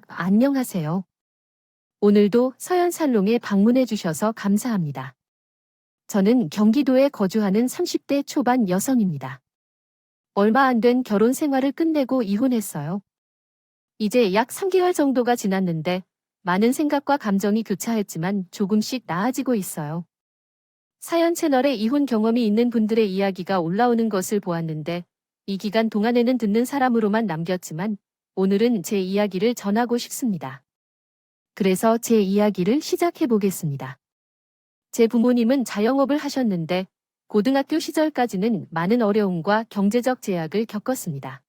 안녕하세요. 오늘도 서연살롱에 방문해 주셔서 감사합니다. 저는 경기도에 거주하는 30대 초반 여성입니다. 얼마 안 된 결혼 생활을 끝내고 이혼했어요. 이제 약 3개월 정도가 지났는데 많은 생각과 감정이 교차했지만 조금씩 나아지고 있어요. 사연 채널에 이혼 경험이 있는 분들의 이야기가 올라오는 것을 보았는데 이 기간 동안에는 듣는 사람으로만 남겼지만 오늘은 제 이야기를 전하고 싶습니다. 그래서 제 이야기를 시작해 보겠습니다. 제 부모님은 자영업을 하셨는데 고등학교 시절까지는 많은 어려움과 경제적 제약을 겪었습니다.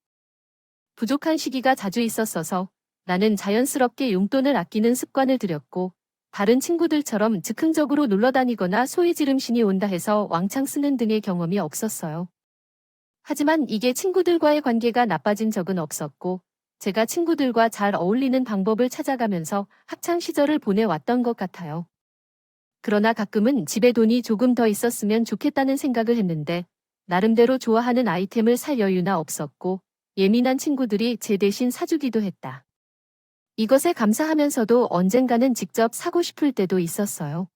부족한 시기가 자주 있었어서 나는 자연스럽게 용돈을 아끼는 습관을 들였고 다른 친구들처럼 즉흥적으로 놀러 다니거나 소위 지름신이 온다 해서 왕창 쓰는 등의 경험이 없었어요. 하지만 이게 친구들과의 관계가 나빠진 적은 없었고 제가 친구들과 잘 어울리는 방법을 찾아가면서 학창 시절을 보내왔던 것 같아요. 그러나 가끔은 집에 돈이 조금 더 있었으면 좋겠다는 생각을 했는데 나름대로 좋아하는 아이템을 살 여유나 없었고 예민한 친구들이 제 대신 사주기도 했다. 이것에 감사하면서도 언젠가는 직접 사고 싶을 때도 있었어요.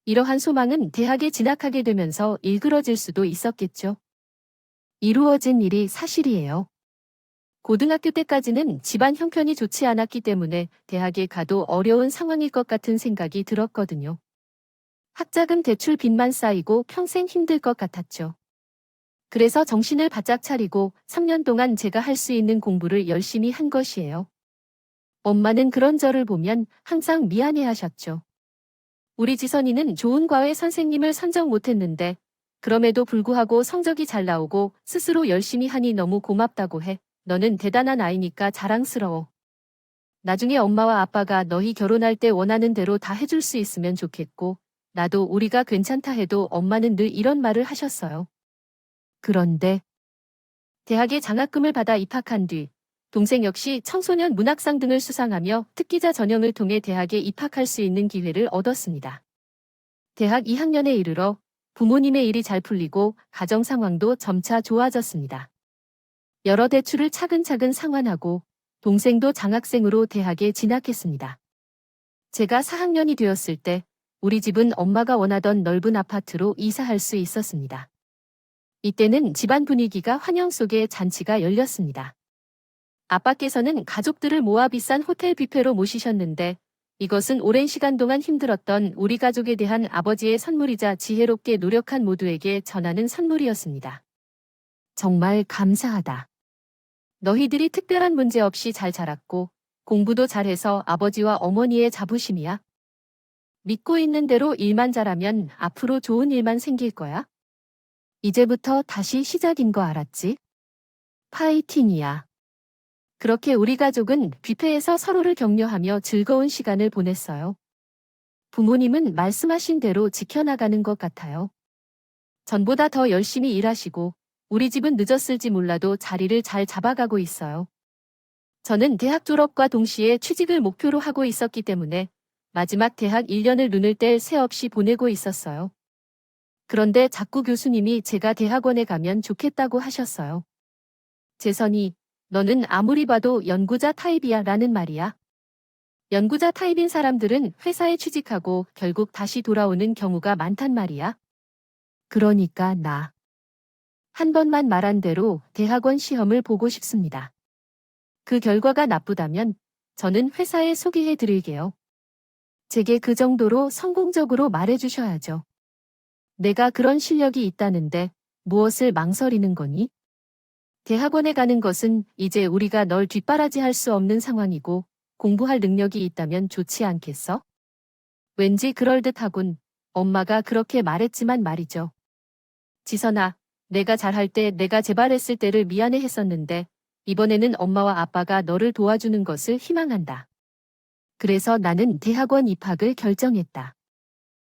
이러한 소망은 대학에 진학하게 되면서 일그러질 수도 있었겠죠. 이루어진 일이 사실이에요. 고등학교 때까지는 집안 형편이 좋지 않았기 때문에 대학에 가도 어려운 상황일 것 같은 생각이 들었거든요. 학자금 대출 빚만 쌓이고 평생 힘들 것 같았죠. 그래서 정신을 바짝 차리고 3년 동안 제가 할 수 있는 공부를 열심히 한 것이에요. 엄마는 그런 저를 보면 항상 미안해 하셨죠. 우리 지선이는 좋은 과외 선생님을 선정 못했는데 그럼에도 불구하고 성적이 잘 나오고 스스로 열심히 하니 너무 고맙다고 해. 너는 대단한 아이니까 자랑스러워. 나중에 엄마와 아빠가 너희 결혼할 때 원하는 대로 다 해줄 수 있으면 좋겠고 나도 우리가 괜찮다 해도 엄마는 늘 이런 말을 하셨어요. 그런데 대학에 장학금을 받아 입학한 뒤 동생 역시 청소년 문학상 등을 수상하며 특기자 전형을 통해 대학에 입학할 수 있는 기회를 얻었습니다. 대학 2학년에 이르러 부모님의 일이 잘 풀리고 가정 상황도 점차 좋아졌습니다. 여러 대출을 차근차근 상환하고 동생도 장학생으로 대학에 진학했습니다. 제가 4학년이 되었을 때 우리 집은 엄마가 원하던 넓은 아파트로 이사할 수 있었습니다. 이때는 집안 분위기가 환영 속에 잔치가 열렸습니다. 아빠께서는 가족들을 모아 비싼 호텔 뷔페로 모시셨는데 이것은 오랜 시간 동안 힘들었던 우리 가족에 대한 아버지의 선물이자 지혜롭게 노력한 모두에게 전하는 선물이었습니다. 정말 감사하다. 너희들이 특별한 문제 없이 잘 자랐고 공부도 잘해서 아버지와 어머니의 자부심이야. 믿고 있는 대로 일만 잘하면 앞으로 좋은 일만 생길 거야. 이제부터 다시 시작인 거 알았지? 파이팅이야. 그렇게 우리 가족은 뷔페에서 서로를 격려하며 즐거운 시간을 보냈어요. 부모님은 말씀하신 대로 지켜나가는 것 같아요. 전보다 더 열심히 일하시고 우리 집은 늦었을지 몰라도 자리를 잘 잡아가고 있어요. 저는 대학 졸업과 동시에 취직을 목표로 하고 있었기 때문에 마지막 대학 1년을 눈을 뗄 새 없이 보내고 있었어요. 그런데 자꾸 교수님이 제가 대학원에 가면 좋겠다고 하셨어요. 재선이, 너는 아무리 봐도 연구자 타입이야 라는 말이야. 연구자 타입인 사람들은 회사에 취직하고 결국 다시 돌아오는 경우가 많단 말이야. 그러니까 나. 한 번만 말한 대로 대학원 시험을 보고 싶습니다. 그 결과가 나쁘다면 저는 회사에 소개해 드릴게요. 제게 그 정도로 성공적으로 말해 주셔야죠. 내가 그런 실력이 있다는데 무엇을 망설이는 거니? 대학원에 가는 것은 이제 우리가 널 뒷바라지할 수 없는 상황이고 공부할 능력이 있다면 좋지 않겠어? 왠지 그럴듯하군. 엄마가 그렇게 말했지만 말이죠. 지선아, 내가 잘할 때 내가 제발했을 때를 미안해 했었는데 이번에는 엄마와 아빠가 너를 도와주는 것을 희망한다. 그래서 나는 대학원 입학을 결정했다.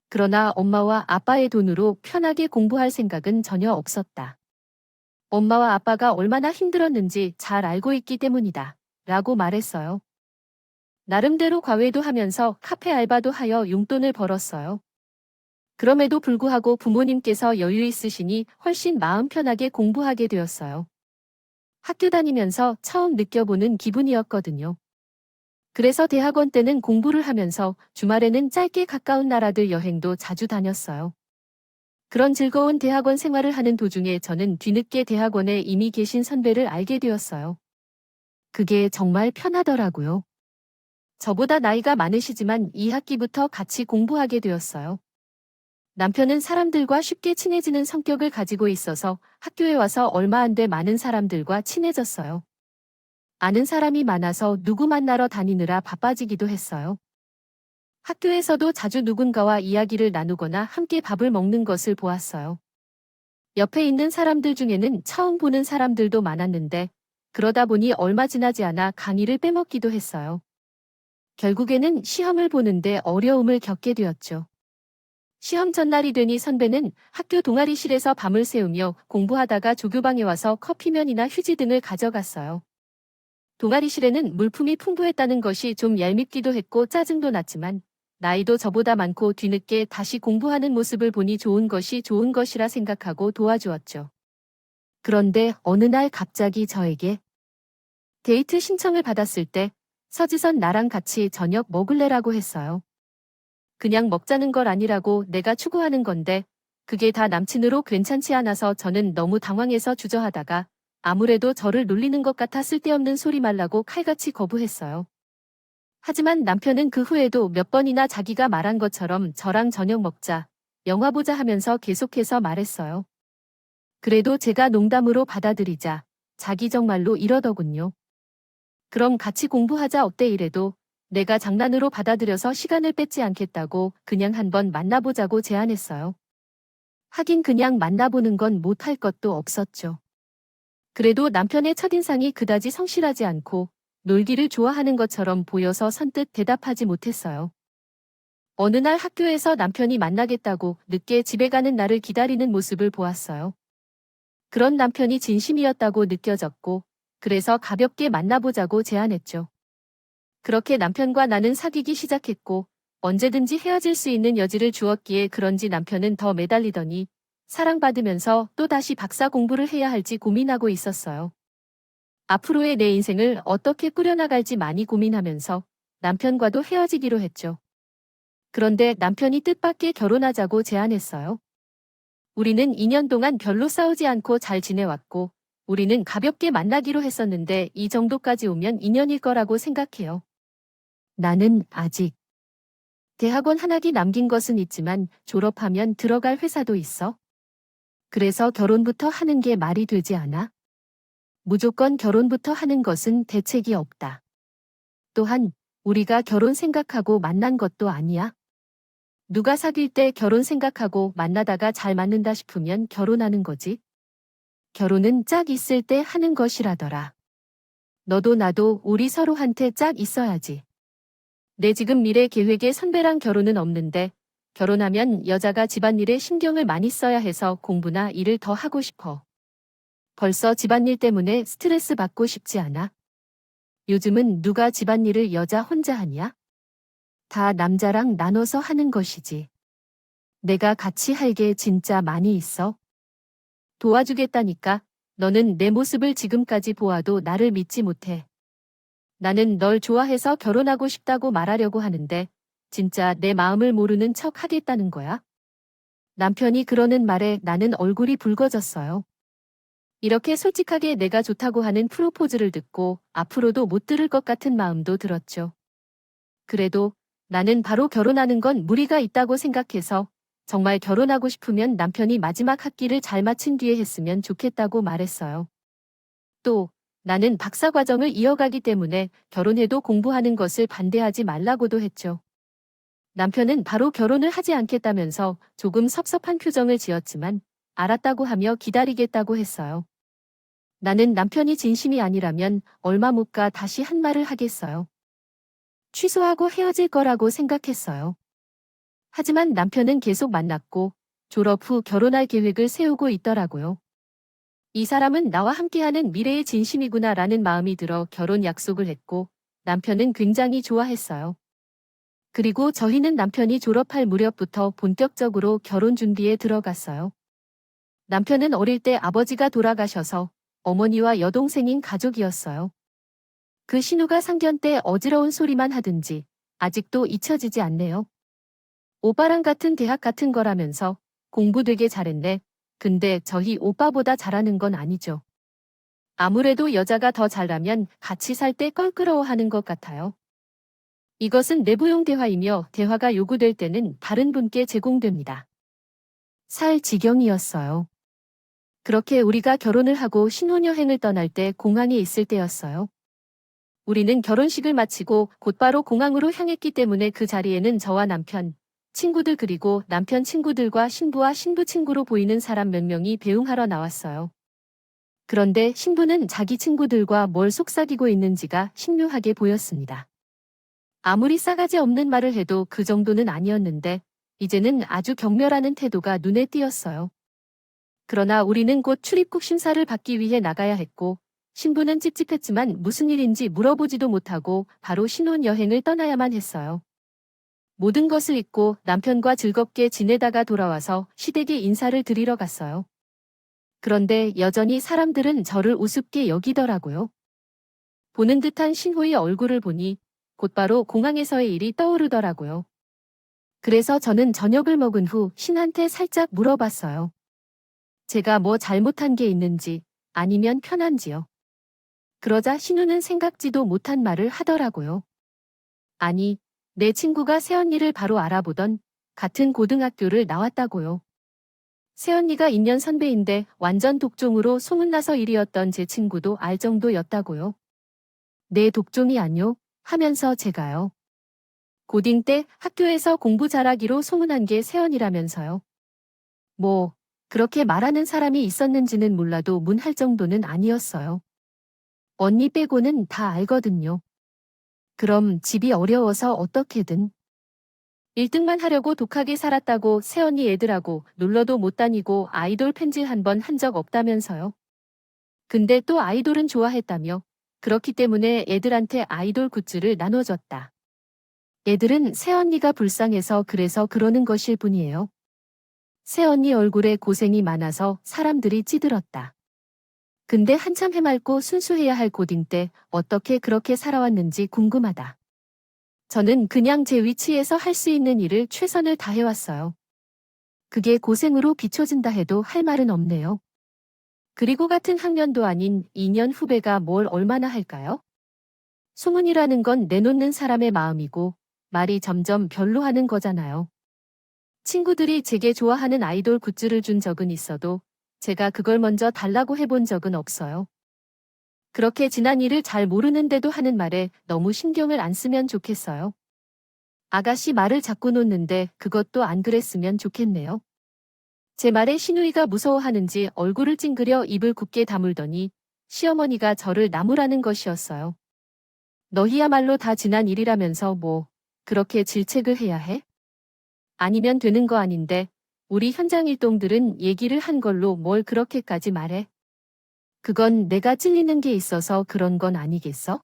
그러나 엄마와 아빠의 돈으로 편하게 공부할 생각은 전혀 없었다. 엄마와 아빠가 얼마나 힘들었는지 잘 알고 있기 때문이다. 라고 말했어요. 나름대로 과외도 하면서 카페 알바도 하여 용돈을 벌었어요. 그럼에도 불구하고 부모님께서 여유 있으시니 훨씬 마음 편하게 공부하게 되었어요. 학교 다니면서 처음 느껴보는 기분이었거든요. 그래서 대학원 때는 공부를 하면서 주말에는 짧게 가까운 나라들 여행도 자주 다녔어요. 그런 즐거운 대학원 생활을 하는 도중에 저는 뒤늦게 대학원에 이미 계신 선배를 알게 되었어요. 그게 정말 편하더라고요. 저보다 나이가 많으시지만 2학기부터 같이 공부하게 되었어요. 남편은 사람들과 쉽게 친해지는 성격을 가지고 있어서 학교에 와서 얼마 안 돼 많은 사람들과 친해졌어요. 아는 사람이 많아서 누구 만나러 다니느라 바빠지기도 했어요. 학교에서도 자주 누군가와 이야기를 나누거나 함께 밥을 먹는 것을 보았어요. 옆에 있는 사람들 중에는 처음 보는 사람들도 많았는데 그러다 보니 얼마 지나지 않아 강의를 빼먹기도 했어요. 결국에는 시험을 보는데 어려움을 겪게 되었죠. 시험 전날이 되니 선배는 학교 동아리실에서 밤을 새우며 공부하다가 조교방에 와서 커피면이나 휴지 등을 가져갔어요. 동아리실에는 물품이 풍부했다는 것이 좀 얄밉기도 했고 짜증도 났지만 나이도 저보다 많고 뒤늦게 다시 공부하는 모습을 보니 좋은 것이 좋은 것이라 생각하고 도와주었죠. 그런데 어느 날 갑자기 저에게 데이트 신청을 받았을 때 서지선 나랑 같이 저녁 먹을래라고 했어요. 그냥 먹자는 걸 아니라고 내가 추구하는 건데 그게 다 남친으로 괜찮지 않아서 저는 너무 당황해서 주저하다가 아무래도 저를 놀리는 것 같아 쓸데없는 소리 말라고 칼같이 거부했어요. 하지만 남편은 그 후에도 몇 번이나 자기가 말한 것처럼 저랑 저녁 먹자, 영화 보자 하면서 계속해서 말했어요. 그래도 제가 농담으로 받아들이자 자기 정말로 이러더군요. 그럼 같이 공부하자 어때 이래도 내가 장난으로 받아들여서 시간을 뺏지 않겠다고 그냥 한번 만나보자고 제안했어요. 하긴 그냥 만나보는 건 못할 것도 없었죠. 그래도 남편의 첫인상이 그다지 성실하지 않고 놀기를 좋아하는 것처럼 보여서 선뜻 대답하지 못했어요. 어느 날 학교에서 남편이 만나겠다고 늦게 집에 가는 나를 기다리는 모습을 보았어요. 그런 남편이 진심이었다고 느껴졌고 그래서 가볍게 만나보자고 제안했죠. 그렇게 남편과 나는 사귀기 시작했고 언제든지 헤어질 수 있는 여지를 주었기에 그런지 남편은 더 매달리더니 사랑받으면서 또다시 박사 공부를 해야 할지 고민하고 있었어요. 앞으로의 내 인생을 어떻게 꾸려나갈지 많이 고민하면서 남편과도 헤어지기로 했죠. 그런데 남편이 뜻밖의 결혼하자고 제안했어요. 우리는 2년 동안 별로 싸우지 않고 잘 지내왔고 우리는 가볍게 만나기로 했었는데 이 정도까지 오면 인연일 거라고 생각해요. 나는 아직 대학원 한 학기 남긴 것은 있지만 졸업하면 들어갈 회사도 있어. 그래서 결혼부터 하는 게 말이 되지 않아? 무조건 결혼부터 하는 것은 대책이 없다. 또한 우리가 결혼 생각하고 만난 것도 아니야. 누가 사귈 때 결혼 생각하고 만나다가 잘 맞는다 싶으면 결혼하는 거지. 결혼은 짝 있을 때 하는 것이라더라. 너도 나도 우리 서로한테 짝 있어야지. 내 지금 미래 계획에 선배랑 결혼은 없는데 결혼하면 여자가 집안일에 신경을 많이 써야 해서 공부나 일을 더 하고 싶어. 벌써 집안일 때문에 스트레스 받고 싶지 않아? 요즘은 누가 집안일을 여자 혼자 하냐? 다 남자랑 나눠서 하는 것이지. 내가 같이 할 게 진짜 많이 있어. 도와주겠다니까. 너는 내 모습을 지금까지 보아도 나를 믿지 못해. 나는 널 좋아해서 결혼하고 싶다고 말하려고 하는데 진짜 내 마음을 모르는 척 하겠다는 거야? 남편이 그러는 말에 나는 얼굴이 붉어졌어요. 이렇게 솔직하게 내가 좋다고 하는 프로포즈를 듣고 앞으로도 못 들을 것 같은 마음도 들었죠. 그래도 나는 바로 결혼하는 건 무리가 있다고 생각해서 정말 결혼하고 싶으면 남편이 마지막 학기를 잘 마친 뒤에 했으면 좋겠다고 말했어요. 또 나는 박사 과정을 이어가기 때문에 결혼해도 공부하는 것을 반대하지 말라고도 했죠. 남편은 바로 결혼을 하지 않겠다면서 조금 섭섭한 표정을 지었지만 알았다고 하며 기다리겠다고 했어요. 나는 남편이 진심이 아니라면 얼마 못 가 다시 한 말을 하겠어요. 취소하고 헤어질 거라고 생각했어요. 하지만 남편은 계속 만났고 졸업 후 결혼할 계획을 세우고 있더라고요. 이 사람은 나와 함께하는 미래의 진심이구나라는 마음이 들어 결혼 약속을 했고 남편은 굉장히 좋아했어요. 그리고 저희는 남편이 졸업할 무렵부터 본격적으로 결혼 준비에 들어갔어요. 남편은 어릴 때 아버지가 돌아가셔서 어머니와 여동생인 가족이었어요. 그 신우가 상견 때 어지러운 소리만 하든지 아직도 잊혀지지 않네요. 오빠랑 같은 대학 같은 거라면서 공부 되게 잘했네. 근데 저희 오빠보다 잘하는 건 아니죠. 아무래도 여자가 더 잘나면 같이 살 때 껄끄러워하는 것 같아요. 이것은 내부용 대화이며 대화가 요구될 때는 다른 분께 제공됩니다. 살 지경이었어요. 그렇게 우리가 결혼을 하고 신혼여행을 떠날 때 공항에 있을 때였어요. 우리는 결혼식을 마치고 곧바로 공항으로 향했기 때문에 그 자리에는 저와 남편, 친구들 그리고 남편 친구들과 신부와 신부 친구로 보이는 사람 몇 명이 배웅하러 나왔어요. 그런데 신부는 자기 친구들과 뭘 속삭이고 있는지가 신묘하게 보였습니다. 아무리 싸가지 없는 말을 해도 그 정도는 아니었는데 이제는 아주 경멸하는 태도가 눈에 띄었어요. 그러나 우리는 곧 출입국 심사를 받기 위해 나가야 했고 신부는 찝찝했지만 무슨 일인지 물어보지도 못하고 바로 신혼여행을 떠나야만 했어요. 모든 것을 잊고 남편과 즐겁게 지내다가 돌아와서 시댁에 인사를 드리러 갔어요. 그런데 여전히 사람들은 저를 우습게 여기더라고요. 보는 듯한 신호의 얼굴을 보니 곧바로 공항에서의 일이 떠오르더라고요. 그래서 저는 저녁을 먹은 후 신한테 살짝 물어봤어요. 제가 뭐 잘못한 게 있는지 아니면 편한지요. 그러자 신우는 생각지도 못한 말을 하더라고요. 아니, 내 친구가 새언니를 바로 알아보던 같은 고등학교를 나왔다고요. 새언니가 2년 선배인데 완전 독종으로 소문나서 일이었던 제 친구도 알 정도였다고요. 내 독종이 아뇨? 하면서 제가요. 고딩 때 학교에서 공부 잘하기로 소문난 게 새언니라면서요. 뭐, 그렇게 말하는 사람이 있었는지는 몰라도 문할 정도는 아니었어요. 언니 빼고는 다 알거든요. 그럼 집이 어려워서 어떻게든 1등만 하려고 독하게 살았다고 새언니 애들하고 놀러도 못 다니고 아이돌 팬질 한 번 한 적 없다면서요. 근데 또 아이돌은 좋아했다며. 그렇기 때문에 애들한테 아이돌 굿즈를 나눠줬다. 애들은 새언니가 불쌍해서 그래서 그러는 것일 뿐이에요. 새언니 얼굴에 고생이 많아서 사람들이 찌들었다. 근데 한참 해맑고 순수해야 할 고딩 때 어떻게 그렇게 살아왔는지 궁금하다. 저는 그냥 제 위치에서 할 수 있는 일을 최선을 다해왔어요. 그게 고생으로 비춰진다 해도 할 말은 없네요. 그리고 같은 학년도 아닌 2년 후배가 뭘 얼마나 할까요? 소문이라는 건 내놓는 사람의 마음이고 말이 점점 별로 하는 거잖아요. 친구들이 제게 좋아하는 아이돌 굿즈를 준 적은 있어도 제가 그걸 먼저 달라고 해본 적은 없어요. 그렇게 지난 일을 잘 모르는데도 하는 말에 너무 신경을 안 쓰면 좋겠어요. 아가씨 말을 자꾸 놓는데 그것도 안 그랬으면 좋겠네요. 제 말에 신우이가 무서워하는지 얼굴을 찡그려 입을 굳게 다물더니 시어머니가 저를 나무라는 것이었어요. 너희야말로 다 지난 일이라면서 뭐 그렇게 질책을 해야 해? 아니면 되는 거 아닌데 우리 현장 일동들은 얘기를 한 걸로 뭘 그렇게까지 말해? 그건 내가 찔리는 게 있어서 그런 건 아니겠어?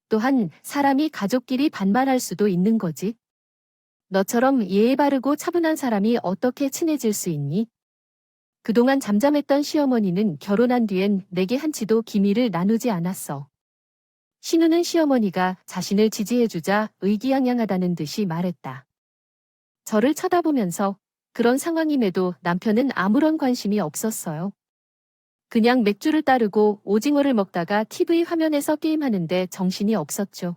또한 사람이 가족끼리 반말할 수도 있는 거지. 너처럼 예의 바르고 차분한 사람이 어떻게 친해질 수 있니? 그동안 잠잠했던 시어머니는 결혼한 뒤엔 내게 한치도 기미를 나누지 않았어. 신우는 시어머니가 자신을 지지해주자 의기양양하다는 듯이 말했다. 저를 쳐다보면서 그런 상황임에도 남편은 아무런 관심이 없었어요. 그냥 맥주를 따르고 오징어를 먹다가 TV 화면에서 게임하는데 정신이 없었죠.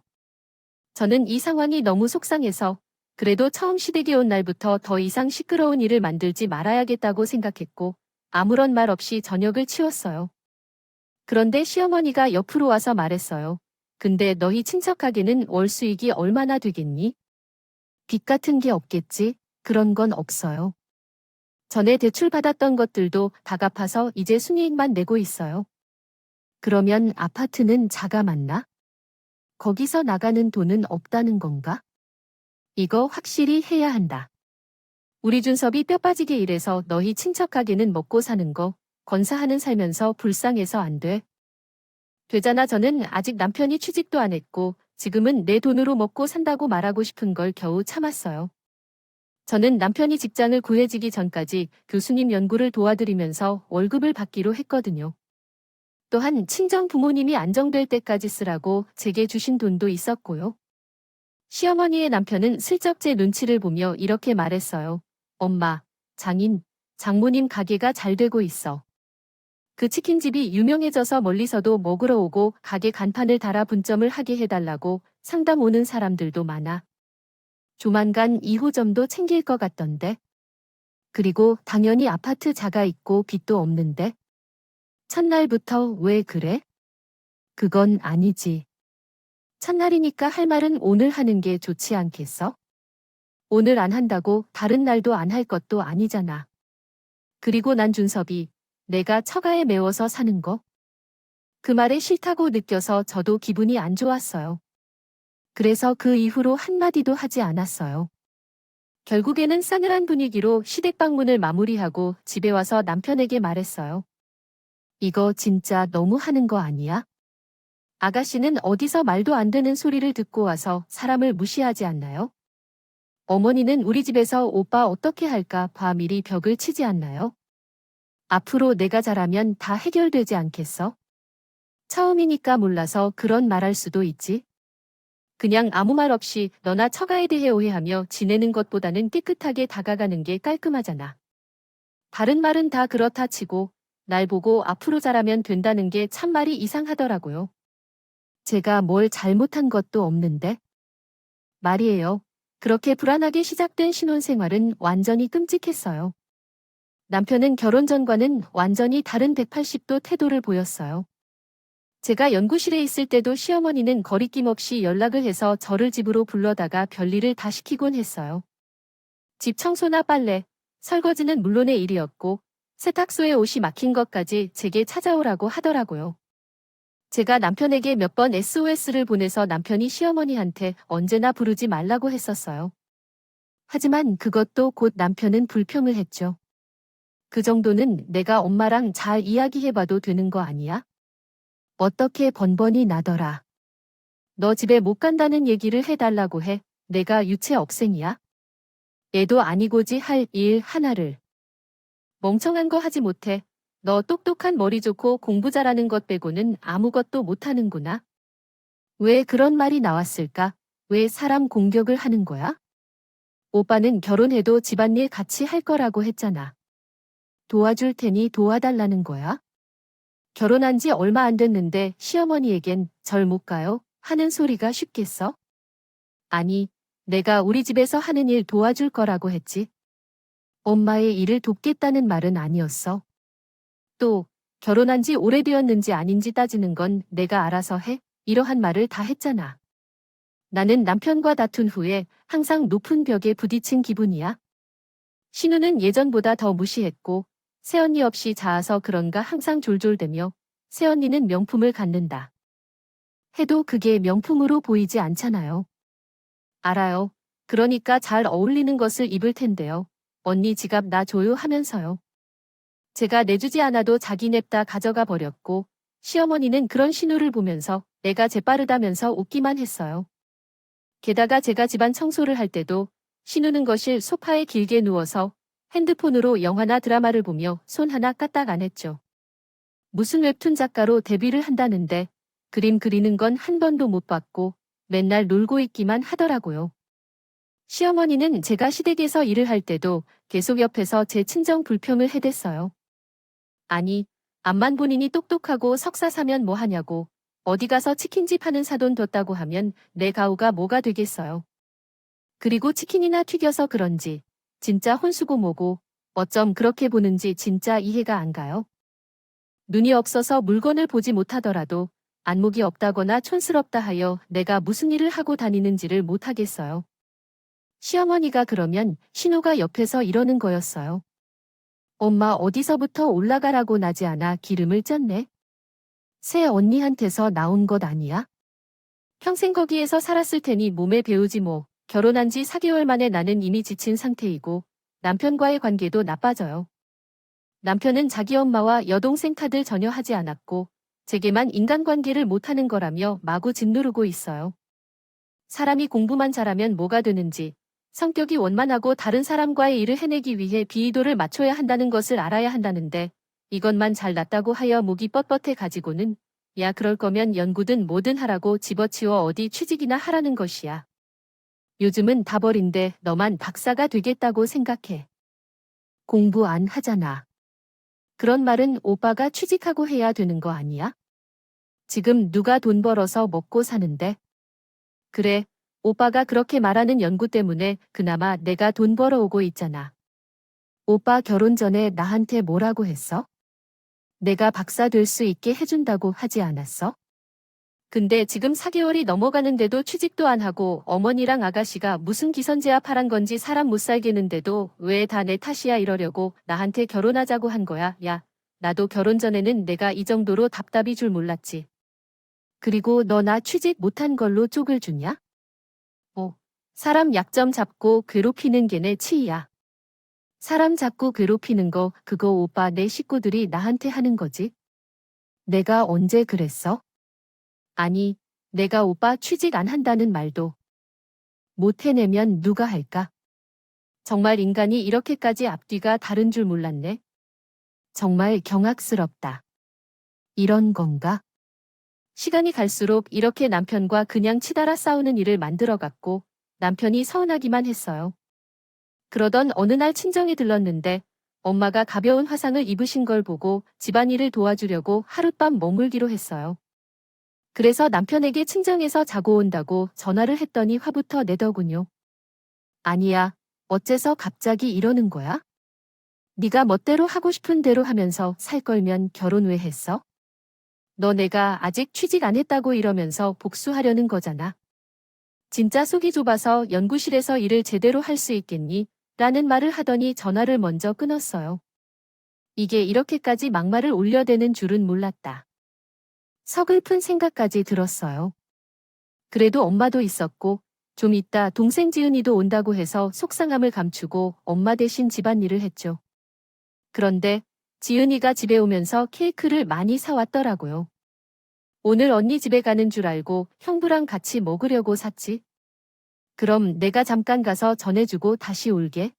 저는 이 상황이 너무 속상해서 그래도 처음 시댁에 온 날부터 더 이상 시끄러운 일을 만들지 말아야겠다고 생각했고 아무런 말 없이 저녁을 치웠어요. 그런데 시어머니가 옆으로 와서 말했어요. 근데 너희 친척가게는 월 수익이 얼마나 되겠니? 빚 같은 게 없겠지? 그런 건 없어요. 전에 대출받았던 것들도 다 갚아서 이제 순이익만 내고 있어요. 그러면 아파트는 자가맞나? 거기서 나가는 돈은 없다는 건가? 이거 확실히 해야 한다. 우리 준섭이 뼈 빠지게 일해서 너희 친척 가게는 먹고 사는 거 건사하는 살면서 불쌍해서 안 돼. 되잖아. 저는 아직 남편이 취직도 안 했고 지금은 내 돈으로 먹고 산다고 말하고 싶은 걸 겨우 참았어요. 저는 남편이 직장을 구해지기 전까지 교수님 연구를 도와드리면서 월급을 받기로 했거든요. 또한 친정 부모님이 안정될 때까지 쓰라고 제게 주신 돈도 있었고요. 시어머니의 남편은 슬쩍 제 눈치를 보며 이렇게 말했어요. 엄마, 장인, 장모님 가게가 잘 되고 있어. 그 치킨집이 유명해져서 멀리서도 먹으러 오고 가게 간판을 달아 분점을 하게 해달라고 상담 오는 사람들도 많아. 조만간 2호점도 챙길 것 같던데. 그리고 당연히 아파트 자가 있고 빚도 없는데. 첫날부터 왜 그래? 그건 아니지. 첫날이니까 할 말은 오늘 하는 게 좋지 않겠어? 오늘 안 한다고 다른 날도 안 할 것도 아니잖아. 그리고 난 준섭이 내가 처가에 매워서 사는 거? 그 말에 싫다고 느껴서 저도 기분이 안 좋았어요. 그래서 그 이후로 한마디도 하지 않았어요. 결국에는 싸늘한 분위기로 시댁 방문을 마무리하고 집에 와서 남편에게 말했어요. 이거 진짜 너무 하는 거 아니야? 아가씨는 어디서 말도 안 되는 소리를 듣고 와서 사람을 무시하지 않나요? 어머니는 우리 집에서 오빠 어떻게 할까 봐 미리 벽을 치지 않나요? 앞으로 내가 잘하면 다 해결되지 않겠어? 처음이니까 몰라서 그런 말할 수도 있지. 그냥 아무 말 없이 너나 처가에 대해 오해하며 지내는 것보다는 깨끗하게 다가가는 게 깔끔하잖아. 다른 말은 다 그렇다 치고 날 보고 앞으로 잘하면 된다는 게 참말이 이상하더라고요. 제가 뭘 잘못한 것도 없는데. 말이에요. 그렇게 불안하게 시작된 신혼생활은 완전히 끔찍했어요. 남편은 결혼 전과는 완전히 다른 180도 태도를 보였어요. 제가 연구실에 있을 때도 시어머니는 거리낌 없이 연락을 해서 저를 집으로 불러다가 별일을 다 시키곤 했어요. 집 청소나 빨래, 설거지는 물론의 일이었고 세탁소에 옷이 막힌 것까지 제게 찾아오라고 하더라고요. 제가 남편에게 몇 번 SOS를 보내서 남편이 시어머니한테 언제나 부르지 말라고 했었어요. 하지만 그것도 곧 남편은 불평을 했죠. 그 정도는 내가 엄마랑 잘 이야기해봐도 되는 거 아니야? 어떻게 번번이 나더라. 너 집에 못 간다는 얘기를 해달라고 해. 내가 유체 억생이야? 애도 아니고지 할 일 하나를. 멍청한 거 하지 못해. 너 똑똑한 머리 좋고 공부 잘하는 것 빼고는 아무것도 못하는구나. 왜 그런 말이 나왔을까? 왜 사람 공격을 하는 거야? 오빠는 결혼해도 집안일 같이 할 거라고 했잖아. 도와줄 테니 도와달라는 거야? 결혼한 지 얼마 안 됐는데 시어머니에겐 절 못 가요? 하는 소리가 쉽겠어? 아니, 내가 우리 집에서 하는 일 도와줄 거라고 했지. 엄마의 일을 돕겠다는 말은 아니었어. 또, 결혼한 지 오래되었는지 아닌지 따지는 건 내가 알아서 해. 이러한 말을 다 했잖아. 나는 남편과 다툰 후에 항상 높은 벽에 부딪힌 기분이야. 신우는 예전보다 더 무시했고, 새언니 없이 자아서 그런가 항상 졸졸대며 새언니는 명품을 갖는다. 해도 그게 명품으로 보이지 않잖아요. 알아요. 그러니까 잘 어울리는 것을 입을 텐데요. 언니 지갑 나 줘요 하면서요. 제가 내주지 않아도 자기 냅다 가져가 버렸고 시어머니는 그런 신우를 보면서 애가 재빠르다면서 웃기만 했어요. 게다가 제가 집안 청소를 할 때도 신우는 거실 소파에 길게 누워서 핸드폰으로 영화나 드라마를 보며 손 하나 까딱 안 했죠. 무슨 웹툰 작가로 데뷔를 한다는데 그림 그리는 건 한 번도 못 봤고 맨날 놀고 있기만 하더라고요. 시어머니는 제가 시댁에서 일을 할 때도 계속 옆에서 제 친정 불평을 해댔어요. 아니, 암만 본인이 똑똑하고 석사 사면 뭐 하냐고. 어디 가서 치킨집 하는 사돈 뒀다고 하면 내 가오가 뭐가 되겠어요. 그리고 치킨이나 튀겨서 그런지 진짜 혼수고 뭐고 어쩜 그렇게 보는지 진짜 이해가 안 가요. 눈이 없어서 물건을 보지 못하더라도 안목이 없다거나 촌스럽다 하여 내가 무슨 일을 하고 다니는지를 못하겠어요. 시어머니가 그러면 신우가 옆에서 이러는 거였어요. 엄마 어디서부터 올라가라고 나지 않아 기름을 쪘네. 새 언니한테서 나온 것 아니야? 평생 거기에서 살았을 테니 몸에 배우지 뭐. 결혼한 지 4개월 만에 나는 이미 지친 상태이고 남편과의 관계도 나빠져요. 남편은 자기 엄마와 여동생 탓을 전혀 하지 않았고 제게만 인간관계를 못하는 거라며 마구 짓누르고 있어요. 사람이 공부만 잘하면 뭐가 되는지 성격이 원만하고 다른 사람과의 일을 해내기 위해 비위도를 맞춰야 한다는 것을 알아야 한다는데 이것만 잘났다고 하여 목이 뻣뻣해 가지고는 야 그럴 거면 연구든 뭐든 하라고 집어치워 어디 취직이나 하라는 것이야. 요즘은 다 버린데 너만 박사가 되겠다고 생각해. 공부 안 하잖아. 그런 말은 오빠가 취직하고 해야 되는 거 아니야? 지금 누가 돈 벌어서 먹고 사는데? 그래, 오빠가 그렇게 말하는 연구 때문에 그나마 내가 돈 벌어오고 있잖아. 오빠 결혼 전에 나한테 뭐라고 했어? 내가 박사 될 수 있게 해준다고 하지 않았어? 근데 지금 4개월이 넘어가는데도 취직도 안 하고 어머니랑 아가씨가 무슨 기선제압 하란 건지 사람 못 살겠는데도 왜 다 내 탓이야 이러려고 나한테 결혼하자고 한 거야. 야, 나도 결혼 전에는 내가 이 정도로 답답이 줄 몰랐지. 그리고 너 나 취직 못한 걸로 쪽을 주냐? 사람 약점 잡고 괴롭히는 게 내 치이야. 사람 잡고 괴롭히는 거 그거 오빠 내 식구들이 나한테 하는 거지. 내가 언제 그랬어? 아니, 내가 오빠 취직 안 한다는 말도 못 해내면 누가 할까? 정말 인간이 이렇게까지 앞뒤가 다른 줄 몰랐네. 정말 경악스럽다. 이런 건가? 시간이 갈수록 이렇게 남편과 그냥 치달아 싸우는 일을 만들어갔고 남편이 서운하기만 했어요. 그러던 어느 날 친정에 들렀는데 엄마가 가벼운 화상을 입으신 걸 보고 집안일을 도와주려고 하룻밤 머물기로 했어요. 그래서 남편에게 친정에서 자고 온다고 전화를 했더니 화부터 내더군요. 아니야, 어째서 갑자기 이러는 거야? 네가 멋대로 하고 싶은 대로 하면서 살 걸면 결혼 왜 했어? 너 내가 아직 취직 안 했다고 이러면서 복수하려는 거잖아. 진짜 속이 좁아서 연구실에서 일을 제대로 할 수 있겠니? 라는 말을 하더니 전화를 먼저 끊었어요. 이게 이렇게까지 막말을 올려대는 줄은 몰랐다. 서글픈 생각까지 들었어요. 그래도 엄마도 있었고 좀 이따 동생 지은이도 온다고 해서 속상함을 감추고 엄마 대신 집안일을 했죠. 그런데 지은이가 집에 오면서 케이크를 많이 사왔더라고요. 오늘 언니 집에 가는 줄 알고 형부랑 같이 먹으려고 샀지. 그럼 내가 잠깐 가서 전해주고 다시 올게.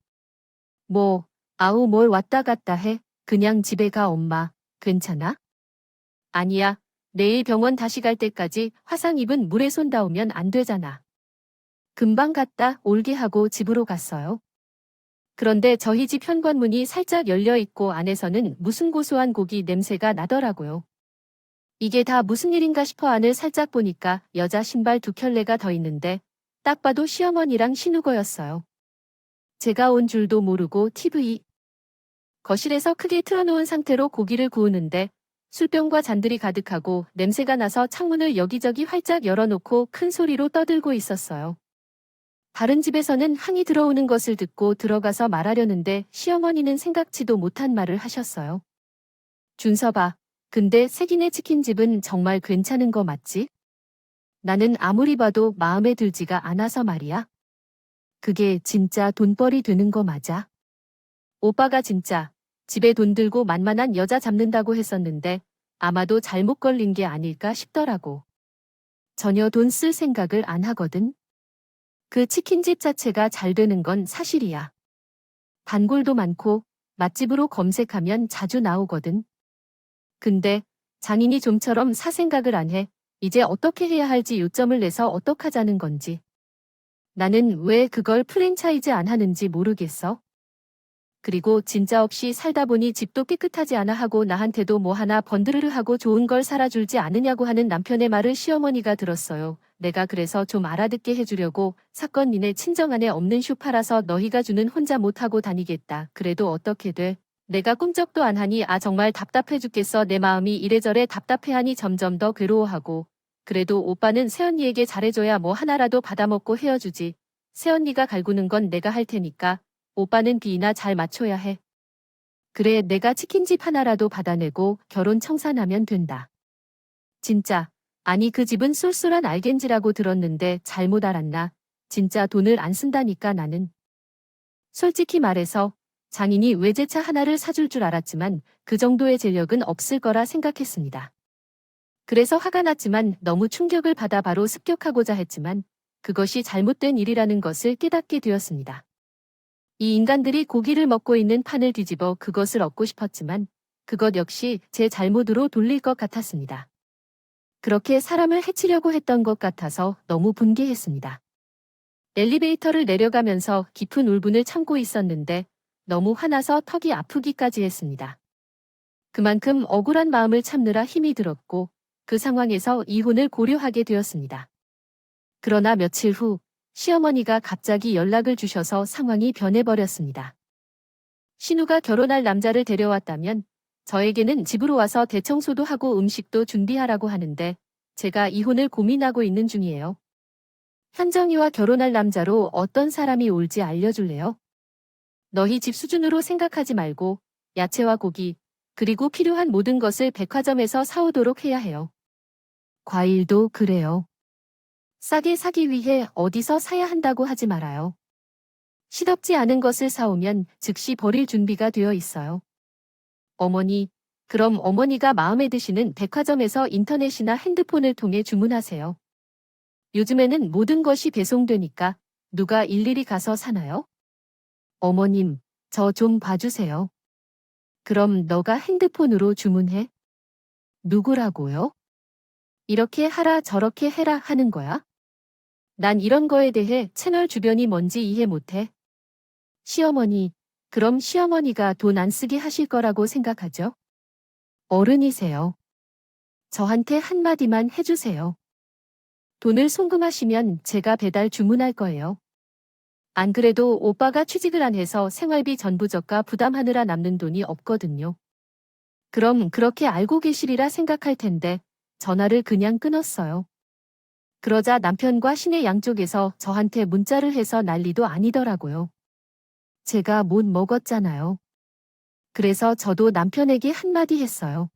뭐, 아우 뭘 왔다 갔다 해. 그냥 집에 가 엄마. 괜찮아? 아니야. 내일 병원 다시 갈 때까지 화상 입은 물에 손 닿으면 안 되잖아. 금방 갔다 올게 하고 집으로 갔어요. 그런데 저희 집 현관문이 살짝 열려 있고 안에서는 무슨 고소한 고기 냄새가 나더라고요. 이게 다 무슨 일인가 싶어 안을 살짝 보니까 여자 신발 2켤레가 더 있는데 딱 봐도 시어머니랑 신우거였어요. 제가 온 줄도 모르고 TV 거실에서 크게 틀어놓은 상태로 고기를 구우는데 술병과 잔들이 가득하고 냄새가 나서 창문을 여기저기 활짝 열어놓고 큰 소리로 떠들고 있었어요. 다른 집에서는 항이 들어오는 것을 듣고 들어가서 말하려는데 시어머니는 생각지도 못한 말을 하셨어요. 준서봐, 근데 색인의 치킨집은 정말 괜찮은 거 맞지? 나는 아무리 봐도 마음에 들지가 않아서 말이야. 그게 진짜 돈벌이 되는 거 맞아? 오빠가 진짜 집에 돈 들고 만만한 여자 잡는다고 했었는데 아마도 잘못 걸린 게 아닐까 싶더라고. 전혀 돈 쓸 생각을 안 하거든. 그 치킨집 자체가 잘 되는 건 사실이야. 단골도 많고 맛집으로 검색하면 자주 나오거든. 근데 장인이 좀처럼 사 생각을 안 해. 이제 어떻게 해야 할지 요점을 내서 어떡하자는 건지. 나는 왜 그걸 프랜차이즈 안 하는지 모르겠어. 그리고 진짜 없이 살다 보니 집도 깨끗하지 않아 하고 나한테도 뭐 하나 번드르르 하고 좋은 걸 살아줄지 않으냐고 하는 남편의 말을 시어머니가 들었어요. 내가 그래서 좀 알아듣게 해주려고 사건 니네 친정안에 없는 쇼 팔아서 너희가 주는 혼자 못하고 다니겠다. 그래도 어떻게 돼? 내가 꿈쩍도 안 하니 정말 답답해 죽겠어. 내 마음이 이래저래 답답해하니 점점 더 괴로워하고. 그래도 오빠는 새언니에게 잘해줘야 뭐 하나라도 받아먹고 헤어주지. 새언니가 갈구는 건 내가 할 테니까. 오빠는 비나 잘 맞춰야 해. 그래 내가 치킨집 하나라도 받아내고 결혼 청산하면 된다. 진짜. 아니 그 집은 쏠쏠한 알겐지라고 들었는데 잘못 알았나. 진짜 돈을 안 쓴다니까 나는. 솔직히 말해서 장인이 외제차 하나를 사줄 줄 알았지만 그 정도의 재력은 없을 거라 생각했습니다. 그래서 화가 났지만 너무 충격을 받아 바로 습격하고자 했지만 그것이 잘못된 일이라는 것을 깨닫게 되었습니다. 이 인간들이 고기를 먹고 있는 판을 뒤집어 그것을 얻고 싶었지만 그것 역시 제 잘못으로 돌릴 것 같았습니다. 그렇게 사람을 해치려고 했던 것 같아서 너무 분개했습니다. 엘리베이터를 내려가면서 깊은 울분을 참고 있었는데 너무 화나서 턱이 아프기까지 했습니다. 그만큼 억울한 마음을 참느라 힘이 들었고 그 상황에서 이혼을 고려하게 되었습니다. 그러나 며칠 후 시어머니가 갑자기 연락을 주셔서 상황이 변해버렸습니다. 신우가 결혼할 남자를 데려왔다면 저에게는 집으로 와서 대청소도 하고 음식도 준비하라고 하는데 제가 이혼을 고민하고 있는 중이에요. 현정이와 결혼할 남자로 어떤 사람이 올지 알려줄래요? 너희 집 수준으로 생각하지 말고 야채와 고기, 그리고 필요한 모든 것을 백화점에서 사오도록 해야 해요. 과일도 그래요. 싸게 사기 위해 어디서 사야 한다고 하지 말아요. 시덥지 않은 것을 사오면 즉시 버릴 준비가 되어 있어요. 어머니, 그럼 어머니가 마음에 드시는 백화점에서 인터넷이나 핸드폰을 통해 주문하세요. 요즘에는 모든 것이 배송되니까 누가 일일이 가서 사나요? 어머님, 저 좀 봐주세요. 그럼 너가 핸드폰으로 주문해? 누구라고요? 이렇게 하라 저렇게 해라 하는 거야? 난 이런 거에 대해 채널 주변이 뭔지 이해 못해. 시어머니, 그럼 시어머니가 돈 안 쓰게 하실 거라고 생각하죠? 어른이세요. 저한테 한마디만 해주세요. 돈을 송금하시면 제가 배달 주문할 거예요. 안 그래도 오빠가 취직을 안 해서 생활비 전부저가 부담하느라 남는 돈이 없거든요. 그럼 그렇게 알고 계시리라 생각할 텐데 전화를 그냥 끊었어요. 그러자 남편과 시내 양쪽에서 저한테 문자를 해서 난리도 아니더라고요. 제가 못 먹었잖아요. 그래서 저도 남편에게 한마디 했어요.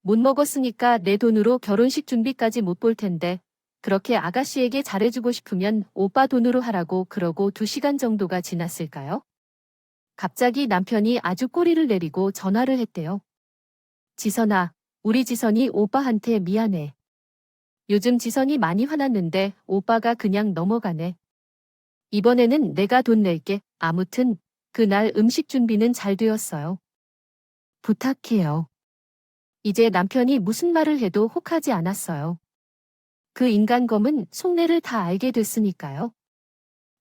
못 먹었으니까 내 돈으로 결혼식 준비까지 못 볼 텐데 그렇게 아가씨에게 잘해주고 싶으면 오빠 돈으로 하라고 그러고 2시간 정도가 지났을까요? 갑자기 남편이 아주 꼬리를 내리고 전화를 했대요. 지선아, 우리 지선이 오빠한테 미안해. 요즘 지선이 많이 화났는데 오빠가 그냥 넘어가네. 이번에는 내가 돈 낼게. 아무튼 그날 음식 준비는 잘 되었어요. 부탁해요. 이제 남편이 무슨 말을 해도 혹하지 않았어요. 그 인간검은 속내를 다 알게 됐으니까요.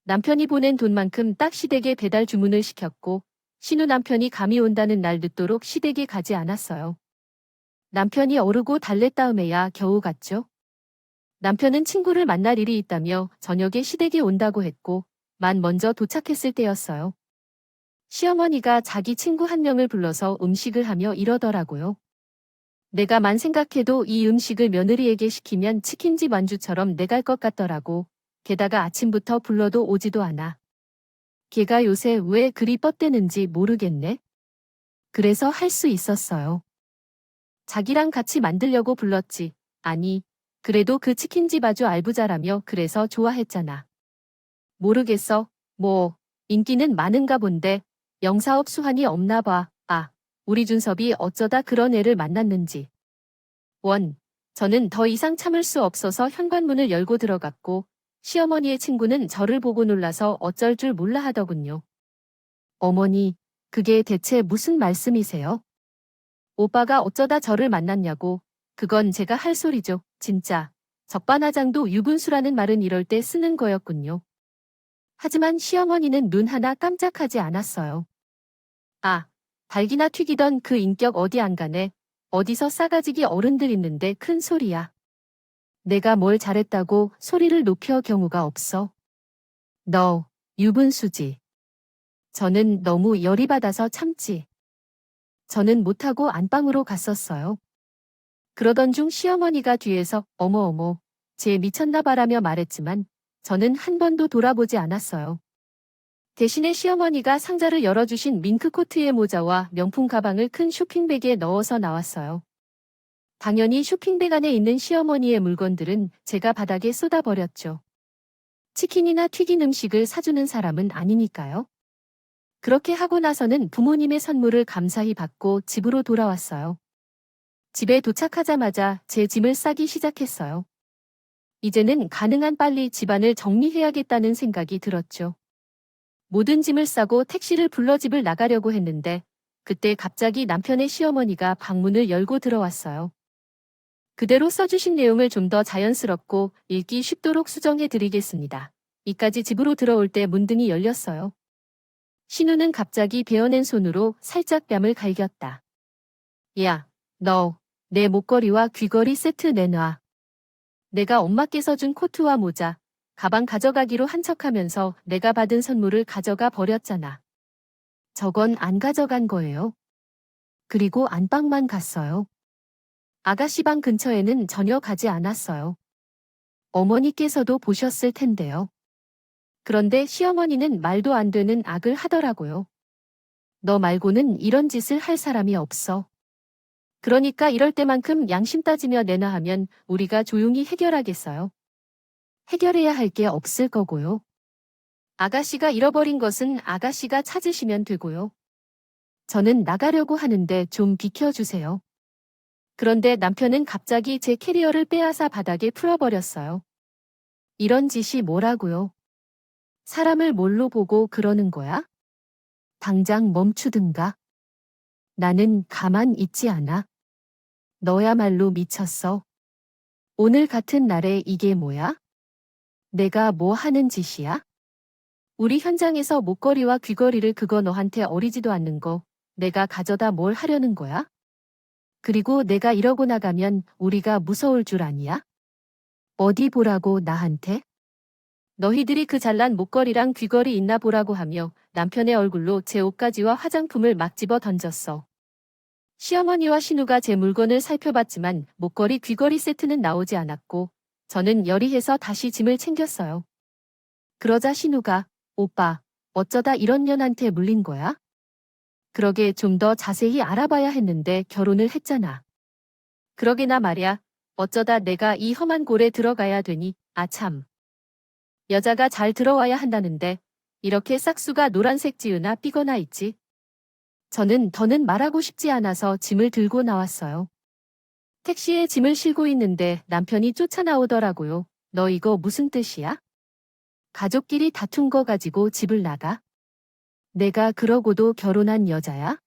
남편이 보낸 돈만큼 딱 시댁에 배달 주문을 시켰고 신우 남편이 감이 온다는 날 늦도록 시댁에 가지 않았어요. 남편이 어르고 달랬다음에야 겨우 갔죠. 남편은 친구를 만날 일이 있다며 저녁에 시댁에 온다고 했고 만 먼저 도착했을 때였어요. 시어머니가 자기 친구 한 명을 불러서 음식을 하며 이러더라고요. 내가 만 생각해도 이 음식을 며느리에게 시키면 치킨집 안주처럼 내갈 것 같더라고. 게다가 아침부터 불러도 오지도 않아. 걔가 요새 왜 그리 뻗대는지 모르겠네. 그래서 할 수 있었어요. 자기랑 같이 만들려고 불렀지. 아니, 그래도 그 치킨집 아주 알부자라며 그래서 좋아했잖아. 모르겠어. 뭐, 인기는 많은가 본데 영사업 수완이 없나 봐. 아, 우리 준섭이 어쩌다 그런 애를 만났는지. 저는 더 이상 참을 수 없어서 현관문을 열고 들어갔고 시어머니의 친구는 저를 보고 놀라서 어쩔 줄 몰라 하더군요. 어머니, 그게 대체 무슨 말씀이세요? 오빠가 어쩌다 저를 만났냐고. 그건 제가 할 소리죠. 진짜. 적반하장도 유분수라는 말은 이럴 때 쓰는 거였군요. 하지만 시어머니는 눈 하나 깜짝하지 않았어요. 아, 달기나 튀기던 그 인격 어디 안 가네. 어디서 싸가지기 어른들 있는데 큰 소리야. 내가 뭘 잘했다고 소리를 높여 경우가 없어. 너, 유분수지. 저는 너무 열이 받아서 참지. 저는 못하고 안방으로 갔었어요. 그러던 중 시어머니가 뒤에서 어머 쟤 미쳤나 봐라며 말했지만 저는 한 번도 돌아보지 않았어요. 대신에 시어머니가 상자를 열어주신 밍크코트의 모자와 명품 가방을 큰 쇼핑백에 넣어서 나왔어요. 당연히 쇼핑백 안에 있는 시어머니의 물건들은 제가 바닥에 쏟아버렸죠. 치킨이나 튀긴 음식을 사주는 사람은 아니니까요. 그렇게 하고 나서는 부모님의 선물을 감사히 받고 집으로 돌아왔어요. 집에 도착하자마자 제 짐을 싸기 시작했어요. 이제는 가능한 빨리 집안을 정리해야겠다는 생각이 들었죠. 모든 짐을 싸고 택시를 불러 집을 나가려고 했는데 그때 갑자기 남편의 시어머니가 방문을 열고 들어왔어요. 그대로 써주신 내용을 좀 더 자연스럽고 읽기 쉽도록 수정해 드리겠습니다. 이까지 집으로 들어올 때 문등이 열렸어요. 신우는 갑자기 베어낸 손으로 살짝 뺨을 갈겼다. 야, 너, 내 목걸이와 귀걸이 세트 내놔. 내가 엄마께서 준 코트와 모자, 가방 가져가기로 한 척하면서 내가 받은 선물을 가져가 버렸잖아. 저건 안 가져간 거예요. 그리고 안방만 갔어요. 아가씨 방 근처에는 전혀 가지 않았어요. 어머니께서도 보셨을 텐데요. 그런데 시어머니는 말도 안 되는 악을 하더라고요. 너 말고는 이런 짓을 할 사람이 없어. 그러니까 이럴 때만큼 양심 따지며 내놔 하면 우리가 조용히 해결하겠어요. 해결해야 할 게 없을 거고요. 아가씨가 잃어버린 것은 아가씨가 찾으시면 되고요. 저는 나가려고 하는데 좀 비켜주세요. 그런데 남편은 갑자기 제 캐리어를 빼앗아 바닥에 풀어버렸어요. 이런 짓이 뭐라고요? 사람을 뭘로 보고 그러는 거야? 당장 멈추든가. 나는 가만 있지 않아. 너야말로 미쳤어. 오늘 같은 날에 이게 뭐야? 내가 뭐 하는 짓이야? 우리 현장에서 목걸이와 귀걸이를 그거 너한테 어리지도 않는 거 내가 가져다 뭘 하려는 거야? 그리고 내가 이러고 나가면 우리가 무서울 줄 아니야? 어디 보라고 나한테? 너희들이 그 잘난 목걸이랑 귀걸이 있나 보라고 하며 남편의 얼굴로 제 옷가지와 화장품을 막 집어 던졌어. 시어머니와 신우가 제 물건을 살펴봤지만 목걸이 귀걸이 세트는 나오지 않았고 저는 열이해서 다시 짐을 챙겼어요. 그러자 신우가 오빠, 어쩌다 이런 년한테 물린 거야? 그러게 좀 더 자세히 알아봐야 했는데 결혼을 했잖아. 그러게나 말야, 어쩌다 내가 이 험한 골에 들어가야 되니, 아참. 여자가 잘 들어와야 한다는데 이렇게 싹수가 노란색 지으나 삐거나 있지. 저는 더는 말하고 싶지 않아서 짐을 들고 나왔어요. 택시에 짐을 싣고 있는데 남편이 쫓아나오더라고요. 너 이거 무슨 뜻이야? 가족끼리 다툰 거 가지고 집을 나가? 내가 그러고도 결혼한 여자야?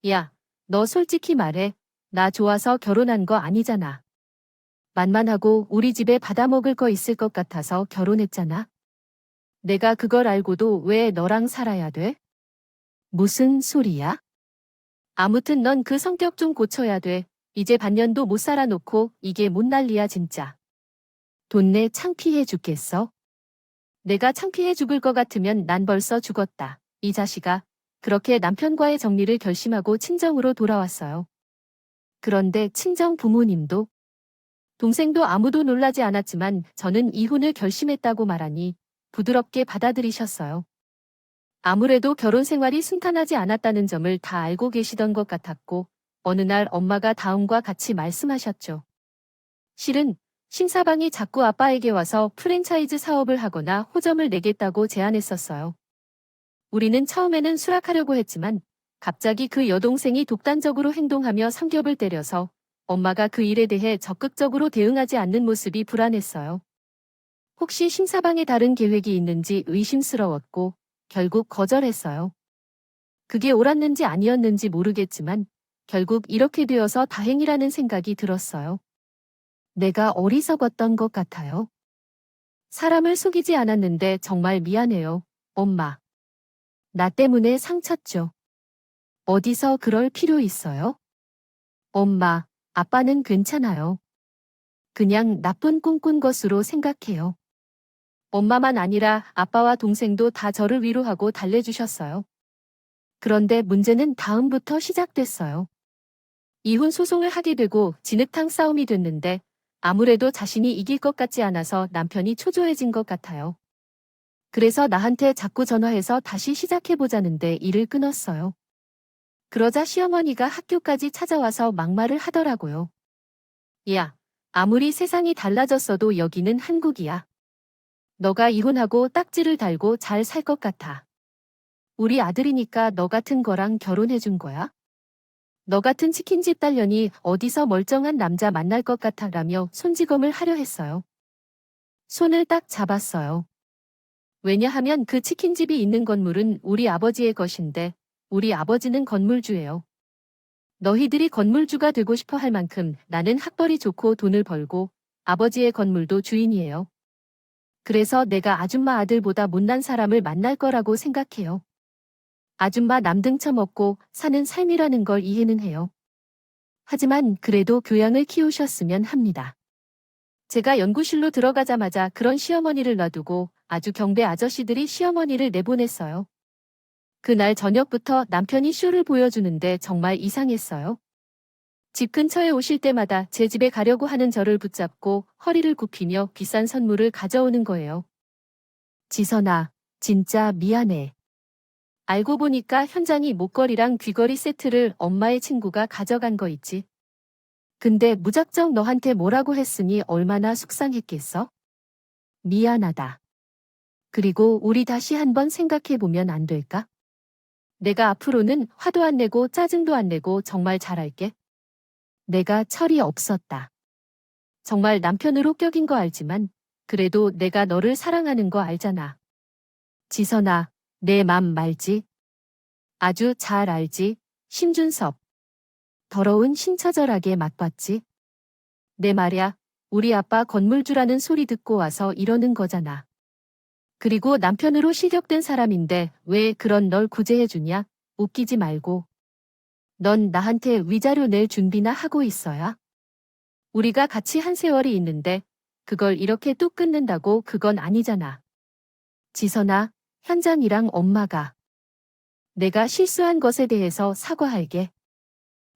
야, 너 솔직히 말해. 나 좋아서 결혼한 거 아니잖아. 만만하고 우리 집에 받아먹을 거 있을 것 같아서 결혼했잖아. 내가 그걸 알고도 왜 너랑 살아야 돼? 무슨 소리야? 아무튼 넌 그 성격 좀 고쳐야 돼. 이제 반년도 못 살아놓고 이게 뭔 난리야 진짜. 돈내 창피해 죽겠어. 내가 창피해 죽을 것 같으면 난 벌써 죽었다. 이 자식아. 그렇게 남편과의 정리를 결심하고 친정으로 돌아왔어요. 그런데 친정 부모님도 동생도 아무도 놀라지 않았지만 저는 이혼을 결심했다고 말하니 부드럽게 받아들이셨어요. 아무래도 결혼 생활이 순탄하지 않았다는 점을 다 알고 계시던 것 같았고 어느 날 엄마가 다음과 같이 말씀하셨죠. 실은 심사방이 자꾸 아빠에게 와서 프랜차이즈 사업을 하거나 호점을 내겠다고 제안했었어요. 우리는 처음에는 수락하려고 했지만 갑자기 그 여동생이 독단적으로 행동하며 삼겹을 때려서 엄마가 그 일에 대해 적극적으로 대응하지 않는 모습이 불안했어요. 혹시 심사방에 다른 계획이 있는지 의심스러웠고 결국 거절했어요. 그게 옳았는지 아니었는지 모르겠지만 결국 이렇게 되어서 다행이라는 생각이 들었어요. 내가 어리석었던 것 같아요. 사람을 속이지 않았는데 정말 미안해요, 엄마. 나 때문에 상쳤죠. 어디서 그럴 필요 있어요? 엄마, 아빠는 괜찮아요. 그냥 나쁜 꿈 꾼 것으로 생각해요. 엄마만 아니라 아빠와 동생도 다 저를 위로하고 달래주셨어요. 그런데 문제는 다음부터 시작됐어요. 이혼 소송을 하게 되고 진흙탕 싸움이 됐는데 아무래도 자신이 이길 것 같지 않아서 남편이 초조해진 것 같아요. 그래서 나한테 자꾸 전화해서 다시 시작해보자는데 일을 끊었어요. 그러자 시어머니가 학교까지 찾아와서 막말을 하더라고요. 야, 아무리 세상이 달라졌어도 여기는 한국이야. 너가 이혼하고 딱지를 달고 잘 살 것 같아. 우리 아들이니까 너 같은 거랑 결혼해준 거야? 너 같은 치킨집 딸년이 어디서 멀쩡한 남자 만날 것 같아 라며 손찌검을 하려 했어요. 손을 딱 잡았어요. 왜냐하면 그 치킨집이 있는 건물은 우리 아버지의 것인데 우리 아버지는 건물주예요. 너희들이 건물주가 되고 싶어 할 만큼 나는 학벌이 좋고 돈을 벌고 아버지의 건물도 주인이에요. 그래서 내가 아줌마 아들보다 못난 사람을 만날 거라고 생각해요. 아줌마 남등쳐 먹고 사는 삶이라는 걸 이해는 해요. 하지만 그래도 교양을 키우셨으면 합니다. 제가 연구실로 들어가자마자 그런 시어머니를 놔두고 아주 경배 아저씨들이 시어머니를 내보냈어요. 그날 저녁부터 남편이 쇼를 보여주는데 정말 이상했어요. 집 근처에 오실 때마다 제 집에 가려고 하는 저를 붙잡고 허리를 굽히며 비싼 선물을 가져오는 거예요. 지선아, 진짜 미안해. 알고 보니까 현장이 목걸이랑 귀걸이 세트를 엄마의 친구가 가져간 거 있지. 근데 무작정 너한테 뭐라고 했으니 얼마나 속상했겠어? 미안하다. 그리고 우리 다시 한번 생각해보면 안 될까? 내가 앞으로는 화도 안 내고 짜증도 안 내고 정말 잘할게. 내가 철이 없었다. 정말 남편으로 껴긴 거 알지만 그래도 내가 너를 사랑하는 거 알잖아. 지선아, 내 맘 말지? 아주 잘 알지? 심준섭. 더러운 신처절하게 맛봤지? 내 말야, 우리 아빠 건물주라는 소리 듣고 와서 이러는 거잖아. 그리고 남편으로 실격된 사람인데 왜 그런 널 구제해주냐? 웃기지 말고. 넌 나한테 위자료 낼 준비나 하고 있어야? 우리가 같이 한 세월이 있는데 그걸 이렇게 뚝 끊는다고 그건 아니잖아. 지선아, 현장이랑 엄마가. 내가 실수한 것에 대해서 사과할게.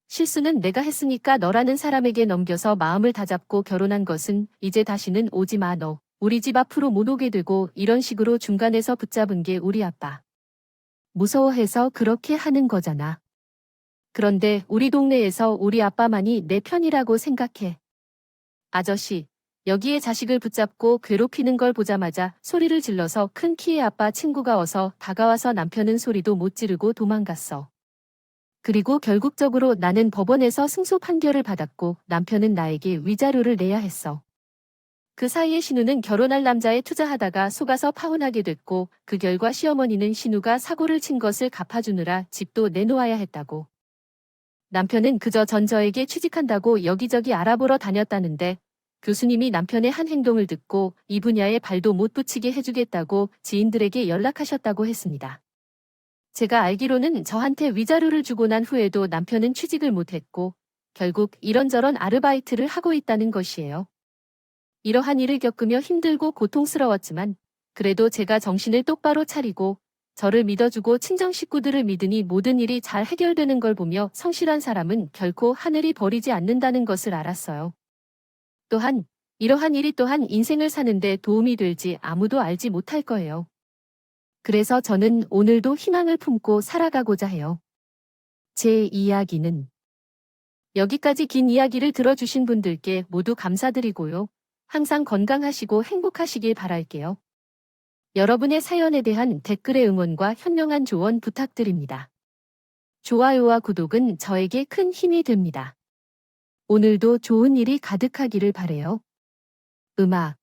실수는 내가 했으니까 너라는 사람에게 넘겨서 마음을 다잡고 결혼한 것은 이제 다시는 오지 마 너. 우리 집 앞으로 못 오게 되고 이런 식으로 중간에서 붙잡은 게 우리 아빠. 무서워해서 그렇게 하는 거잖아. 그런데 우리 동네에서 우리 아빠만이 내 편이라고 생각해. 아저씨, 여기에 자식을 붙잡고 괴롭히는 걸 보자마자 소리를 질러서 큰 키의 아빠 친구가 어서 다가와서 남편은 소리도 못 지르고 도망갔어. 그리고 결국적으로 나는 법원에서 승소 판결을 받았고 남편은 나에게 위자료를 내야 했어. 그 사이에 신우는 결혼할 남자에 투자하다가 속아서 파혼하게 됐고 그 결과 시어머니는 신우가 사고를 친 것을 갚아주느라 집도 내놓아야 했다고. 남편은 그저 전저에게 취직한다고 여기저기 알아보러 다녔다는데 교수님이 남편의 한 행동을 듣고 이 분야에 발도 못 붙이게 해주겠다고 지인들에게 연락하셨다고 했습니다. 제가 알기로는 저한테 위자료를 주고 난 후에도 남편은 취직을 못했고 결국 이런저런 아르바이트를 하고 있다는 것이에요. 이러한 일을 겪으며 힘들고 고통스러웠지만 그래도 제가 정신을 똑바로 차리고 저를 믿어주고 친정 식구들을 믿으니 모든 일이 잘 해결되는 걸 보며 성실한 사람은 결코 하늘이 버리지 않는다는 것을 알았어요. 또한 이러한 일이 또한 인생을 사는데 도움이 될지 아무도 알지 못할 거예요. 그래서 저는 오늘도 희망을 품고 살아가고자 해요. 제 이야기는 여기까지 긴 이야기를 들어주신 분들께 모두 감사드리고요. 항상 건강하시고 행복하시길 바랄게요. 여러분의 사연에 대한 댓글의 응원과 현명한 조언 부탁드립니다. 좋아요와 구독은 저에게 큰 힘이 됩니다. 오늘도 좋은 일이 가득하기를 바래요. 음악